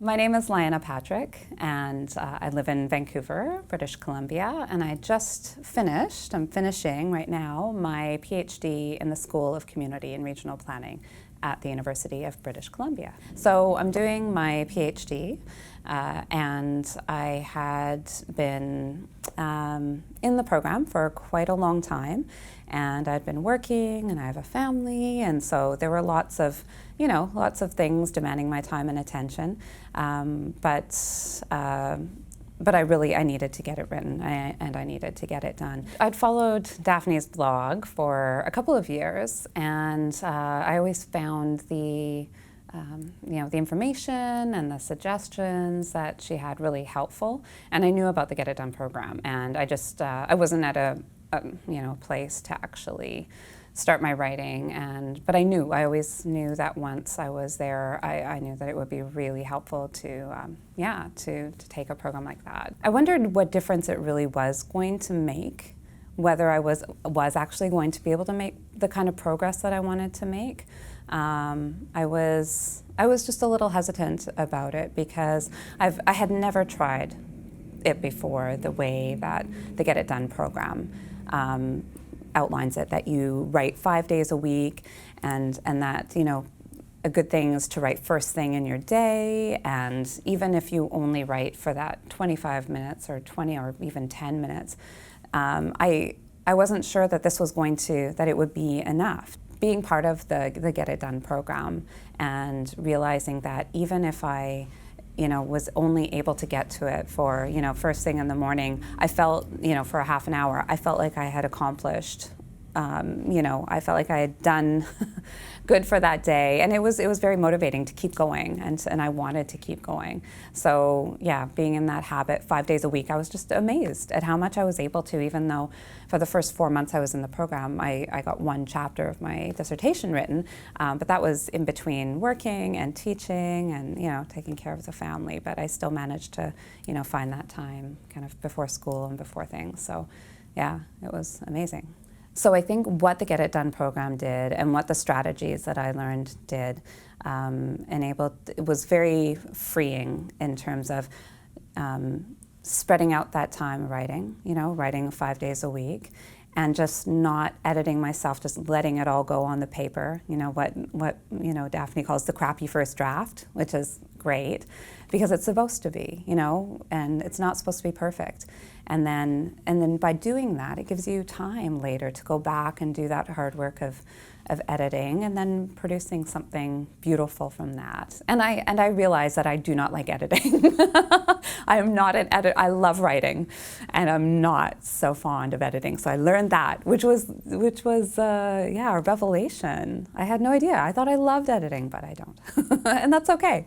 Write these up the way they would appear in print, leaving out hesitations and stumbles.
My name is Lyana Patrick, and I live in Vancouver, British Columbia, and I'm finishing right now my PhD in the School of Community and Regional Planning at the University of British Columbia. So I'm doing my PhD, and I had been in the program for quite a long time, and I'd been working, and I have a family, and so there were lots of things demanding my time and attention, but I needed to get it written, and I needed to get it done. I'd followed Daphne's blog for a couple of years, and I always found the information and the suggestions that she had really helpful, and I knew about the Get It Done program, and I wasn't at a place to actually start my writing, but I always knew that once I was there, I knew that it would be really helpful to take a program like that. I wondered what difference it really was going to make, whether I was actually going to be able to make the kind of progress that I wanted to make. I was just a little hesitant about it because I had never tried it before the way that the Get It Done program outlines it, that you write 5 days a week, and that a good thing is to write first thing in your day, and even if you only write for that 25 minutes or 20 or even 10 minutes, I wasn't sure that that it would be enough. Being part of the Get It Done program and realizing that even if I was only able to get to it for, first thing in the morning, I felt, for a half an hour, I felt like I had accomplished, I felt like I had done good for that day. And it was very motivating to keep going, and I wanted to keep going. So yeah, being in that habit 5 days a week, I was just amazed at how much I was able to, even though for the first 4 months I was in the program, I got one chapter of my dissertation written, but that was in between working and teaching and taking care of the family. But I still managed to find that time kind of before school and before things. So yeah, it was amazing. So I think what the Get It Done program did and what the strategies that I learned did it was very freeing in terms of spreading out that time writing, writing 5 days a week, and just not editing myself, just letting it all go on the paper, what Daphne calls the crappy first draft, which is great because it's supposed to be, and it's not supposed to be perfect. And then by doing that, it gives you time later to go back and do that hard work of editing and then producing something beautiful from that. And I realize that I do not like editing. I am not an editor. I love writing, and I'm not so fond of editing. So I learned that, which was a revelation. I had no idea. I thought I loved editing, but I don't, and that's okay.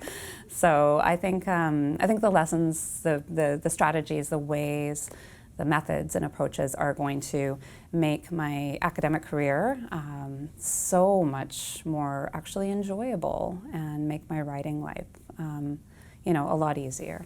So I think the lessons, the strategies, the ways, the methods and approaches are going to make my academic career so much more actually enjoyable and make my writing life a lot easier.